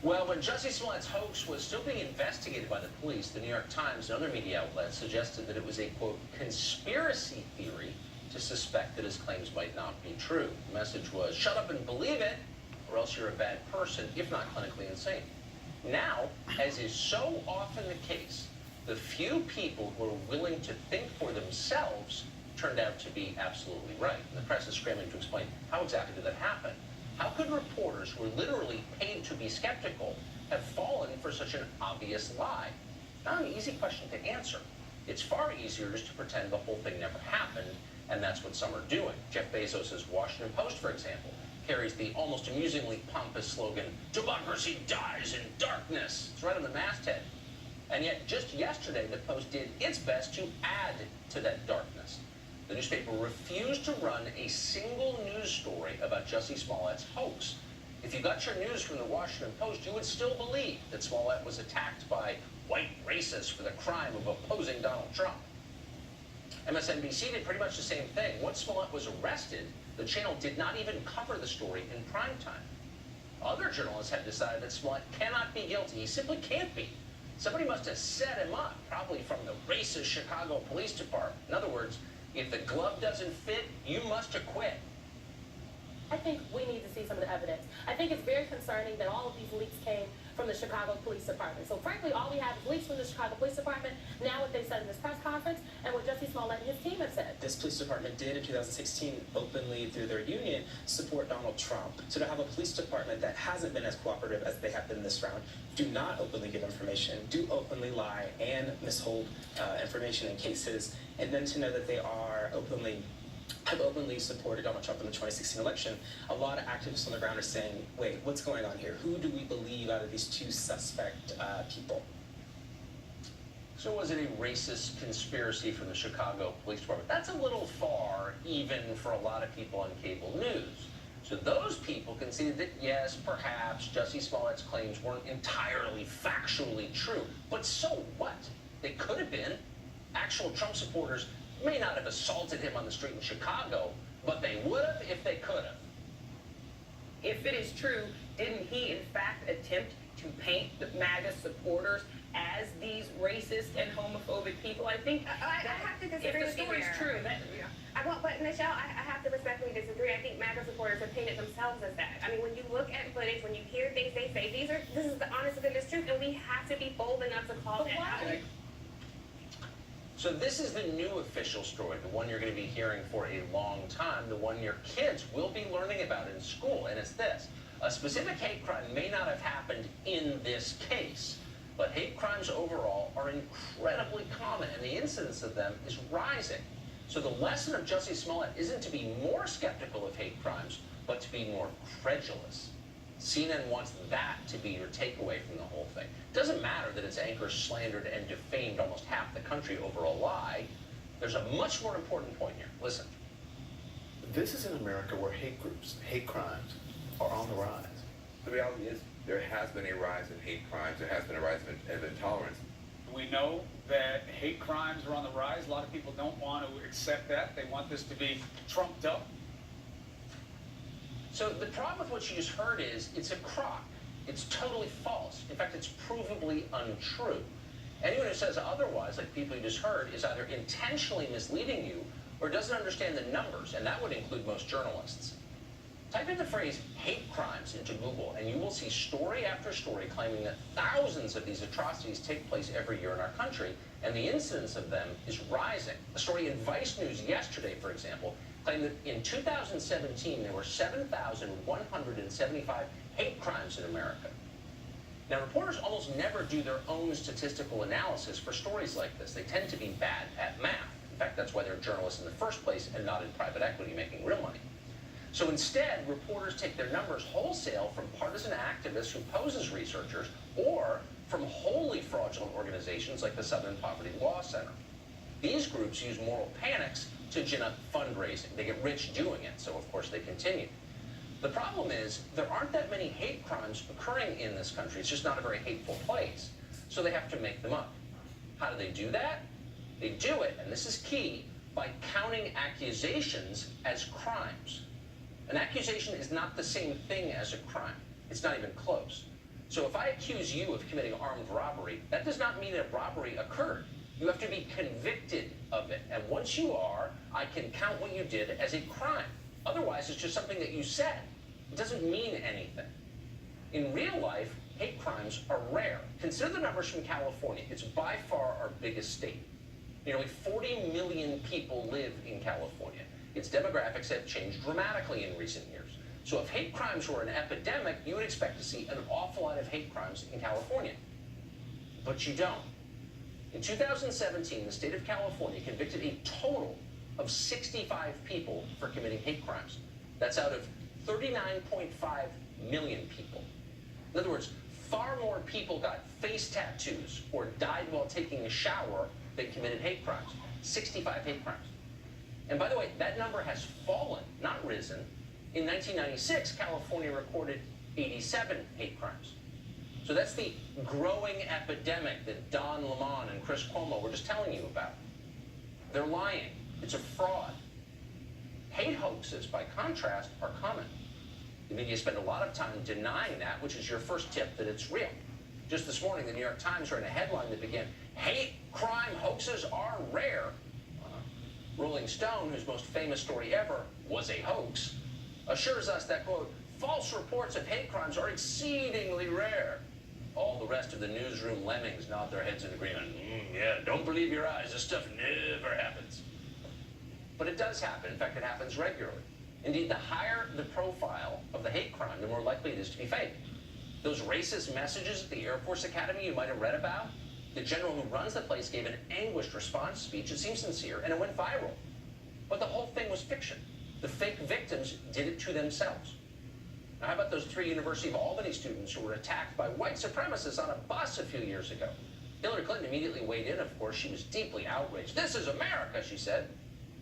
Well, when Jussie Smollett's hoax was still being investigated by the police, the New York Times and other media outlets suggested that it was a, quote, conspiracy theory to suspect that his claims might not be true. The message was, shut up and believe it, or else you're a bad person, if not clinically insane. Now, as is so often the case, the few people who are willing to think for themselves turned out to be absolutely right. And the press is scrambling to explain how exactly did that happen. How could reporters who are literally paid to be skeptical have fallen for such an obvious lie? Not an easy question to answer. It's far easier just to pretend the whole thing never happened, and that's what some are doing. Jeff Bezos' Washington Post, for example, carries the almost amusingly pompous slogan, "Democracy dies in darkness." It's right on the masthead. And yet, just yesterday, the Post did its best to add to that darkness. The newspaper refused to run a single news story about Jussie Smollett's hoax. If you got your news from the Washington Post, you would still believe that Smollett was attacked by white racists for the crime of opposing Donald Trump. MSNBC did pretty much the same thing. Once Smollett was arrested, the channel did not even cover the story in prime time. Other journalists have decided that Smollett cannot be guilty. He simply can't be. Somebody must have set him up, probably from the racist Chicago Police Department. In other words, if the glove doesn't fit, you must acquit. I think we need to see some of the evidence. I think it's very concerning that all of these leaks came from the Chicago Police Department. So frankly, all we have is leaks from the Chicago Police Department, now what they said in this press conference, and what Jussie Smollett and his team have said. This police department did in 2016 openly, through their union, support Donald Trump. So to have a police department that hasn't been as cooperative as they have been this round, do not openly give information, do openly lie and mishold information in cases, and then to know that they have openly supported Donald Trump in the 2016 election, a lot of activists on the ground are saying, wait, what's going on here? Who do we believe out of these two suspect people? So was it a racist conspiracy from the Chicago Police Department? That's a little far, even for a lot of people on cable news. So those people conceded that, yes, perhaps Jussie Smollett's claims weren't entirely factually true. But so what? They could have been. Actual Trump supporters may not have assaulted him on the street in Chicago, but they would have if they could have. If it is true, didn't he in fact attempt to paint the MAGA supporters as these racist and homophobic people? I think I have to disagree with you there. If the story's true, that, yeah. But Michelle, I have to respectfully disagree. I think MAGA supporters have painted themselves as that. I mean, when you look at footage, when you hear things they say, this is the honest to goodness truth, and we have to be bold enough to call that out. So this is the new official story, the one you're going to be hearing for a long time, the one your kids will be learning about in school, and it's this. A specific hate crime may not have happened in this case, but hate crimes overall are incredibly common, and the incidence of them is rising. So the lesson of Jussie Smollett isn't to be more skeptical of hate crimes, but to be more credulous. CNN wants that to be your takeaway from the whole thing. It doesn't matter that its anchors slandered and defamed almost half the country over a lie. There's a much more important point here. Listen. This is an America where hate groups, hate crimes are on the rise. The reality is there has been a rise in hate crimes. There has been a rise of intolerance. We know that hate crimes are on the rise. A lot of people don't want to accept that. They want this to be trumped up. So the problem with what you just heard is it's a crock. It's totally false. In fact, it's provably untrue. Anyone who says otherwise, like people you just heard, is either intentionally misleading you or doesn't understand the numbers, and that would include most journalists. Type in the phrase hate crimes into Google, and you will see story after story claiming that thousands of these atrocities take place every year in our country, and the incidence of them is rising. A story in Vice News yesterday, for example, claimed that in 2017 there were 7,175 hate crimes in America. Now, reporters almost never do their own statistical analysis for stories like this. They tend to be bad at math. In fact, that's why they're journalists in the first place and not in private equity making real money. So instead, reporters take their numbers wholesale from partisan activists who pose as researchers or from wholly fraudulent organizations like the Southern Poverty Law Center. These groups use moral panics to gin up fundraising. They get rich doing it, so of course they continue. The problem is there aren't that many hate crimes occurring in this country. It's just not a very hateful place, so they have to make them up. How do they do that? They do it, and this is key, by counting accusations as crimes. An accusation is not the same thing as a crime. It's not even close. So if I accuse you of committing armed robbery, that does not mean a robbery occurred. You have to be convicted of it. And once you are, I can count what you did as a crime. Otherwise, it's just something that you said. It doesn't mean anything. In real life, hate crimes are rare. Consider the numbers from California. It's by far our biggest state. Nearly 40 million people live in California. Its demographics have changed dramatically in recent years. So if hate crimes were an epidemic, you would expect to see an awful lot of hate crimes in California. But you don't. In 2017, the state of California convicted a total of 65 people for committing hate crimes. That's out of 39.5 million people. In other words, far more people got face tattoos or died while taking a shower than committed hate crimes. 65 hate crimes. And by the way, that number has fallen, not risen. In 1996, California recorded 87 hate crimes. So that's the growing epidemic that Don Lemon and Chris Cuomo were just telling you about. They're lying. It's a fraud. Hate hoaxes, by contrast, are common. The media spend a lot of time denying that, which is your first tip that it's real. Just this morning, the New York Times ran a headline that began, "Hate crime hoaxes are rare." Rolling Stone, whose most famous story ever was a hoax, assures us that, quote, "false reports of hate crimes are exceedingly rare." All the rest of the newsroom lemmings nod their heads in agreement. Yeah, don't believe your eyes. This stuff never happens. But it does happen. In fact, it happens regularly. Indeed, the higher the profile of the hate crime, the more likely it is to be fake. Those racist messages at the Air Force Academy you might have read about, the general who runs the place gave an anguished response speech. It seemed sincere, and it went viral. But the whole thing was fiction. The fake victims did it to themselves. Now, how about those 3 University of Albany students who were attacked by white supremacists on a bus a few years ago? Hillary Clinton immediately weighed in, of course. She was deeply outraged. "This is America," she said.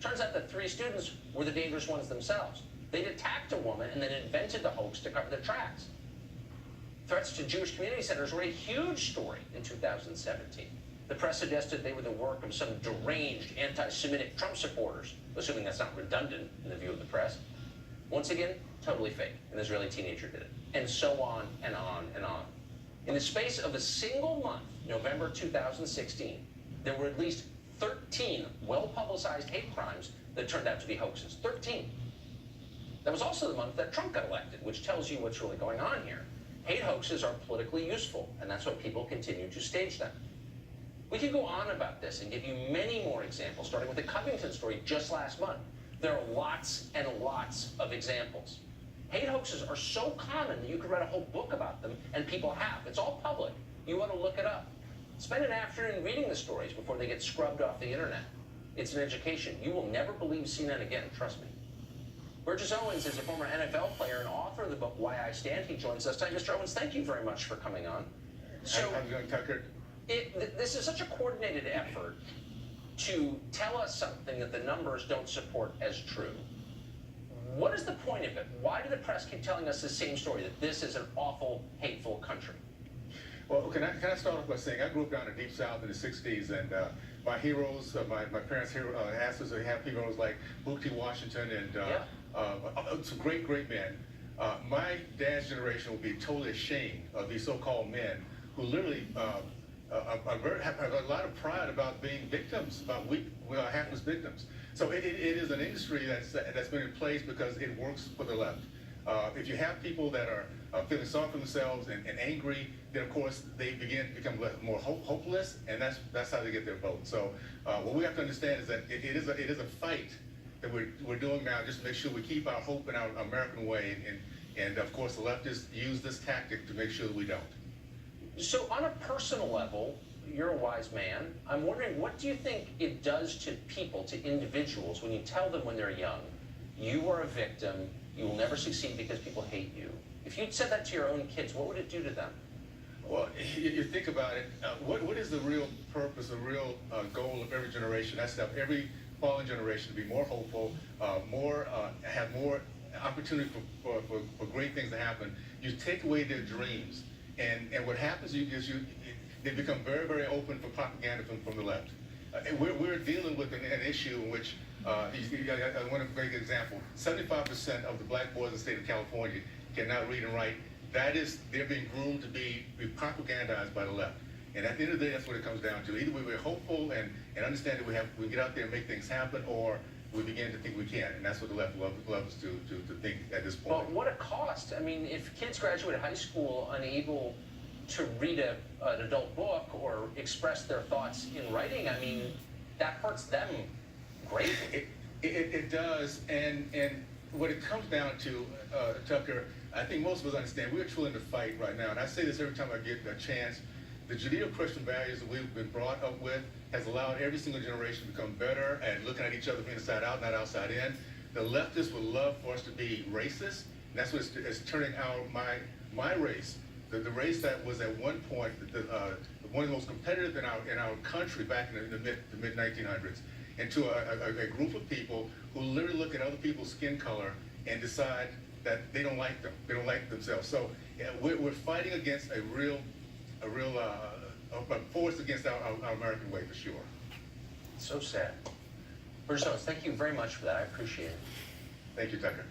Turns out that 3 students were the dangerous ones themselves. They'd attacked a woman and then invented the hoax to cover their tracks. Threats to Jewish community centers were a huge story in 2017. The press suggested they were the work of some deranged anti-Semitic Trump supporters, assuming that's not redundant in the view of the press. Once again, totally fake. An Israeli teenager did it. And so on and on and on. In the space of a single month, November 2016, there were at least 13 well-publicized hate crimes that turned out to be hoaxes. 13. That was also the month that Trump got elected, which tells you what's really going on here. Hate hoaxes are politically useful, and that's why people continue to stage them. We could go on about this and give you many more examples, starting with the Covington story just last month. There are lots and lots of examples. Hate hoaxes are so common that you could write a whole book about them, and people have. It's all public. You want to look it up. Spend an afternoon reading the stories before they get scrubbed off the internet. It's an education. You will never believe CNN again, trust me. Burgess Owens is a former NFL player and author of the book Why I Stand. He joins us tonight. Mr. Owens, thank you very much for coming on. So, I'm going, Tucker. This is such a coordinated effort to tell us something that the numbers don't support as true. What is the point of it? Why do the press keep telling us the same story, that this is an awful, hateful country? Well, can I start off by saying I grew up down in the Deep South in the 60s, and my heroes, my parents asked us to have heroes like Booker T. Washington and some great men. My dad's generation will be totally ashamed of these so-called men who literally have a lot of pride about being victims, about hapless victims. So it is an industry that's been in place because it works for the left. If you have people that are feeling sorry for themselves and angry, then of course they begin to become more hopeless, and that's how they get their vote. So what we have to understand is that it is a fight that we're doing now, just to make sure we keep our hope in our American way, and of course the leftists use this tactic to make sure that we don't. So on a personal level, you're a wise man. I'm wondering, what do you think it does to people, to individuals, when you tell them when they're young, you are a victim, you will never succeed because people hate you? If you'd said that to your own kids, what would it do to them? Well, you think about it, what is the real purpose, the real goal of every generation? That's to have every fallen generation to be more hopeful, have more opportunity for great things to happen. You take away their dreams, and what happens is they become very, very open for propaganda from the left. We're dealing with an issue in which, I want to make an example, 75% of the black boys in the state of Cannot read and write. they're being groomed to be propagandized by the left. And at the end of the day, that's what it comes down to. Either we're hopeful and understand that we get out there and make things happen, or we begin to think we can't. And that's what the left loves to think at this point. But what a cost. I mean, if kids graduate high school unable to read an adult book or express their thoughts in writing, I mean, that hurts them greatly. It does, and what it comes down to, Tucker, I think most of us understand we're truly in the fight right now, and I say this every time I get a chance. The Judeo-Christian values that we've been brought up with has allowed every single generation to become better at looking at each other from inside out, not outside in. The leftists would love for us to be racist, and that's what it's turning my race, the race that was at one point one of the most competitive in our country back in the mid 1900s, into a group of people who literally look at other people's skin color and decide that they don't like them, they don't like themselves. So we're fighting against a real force against our American way, for sure. So sad. Bruce Jones, thank you very much for that. I appreciate it. Thank you, Tucker.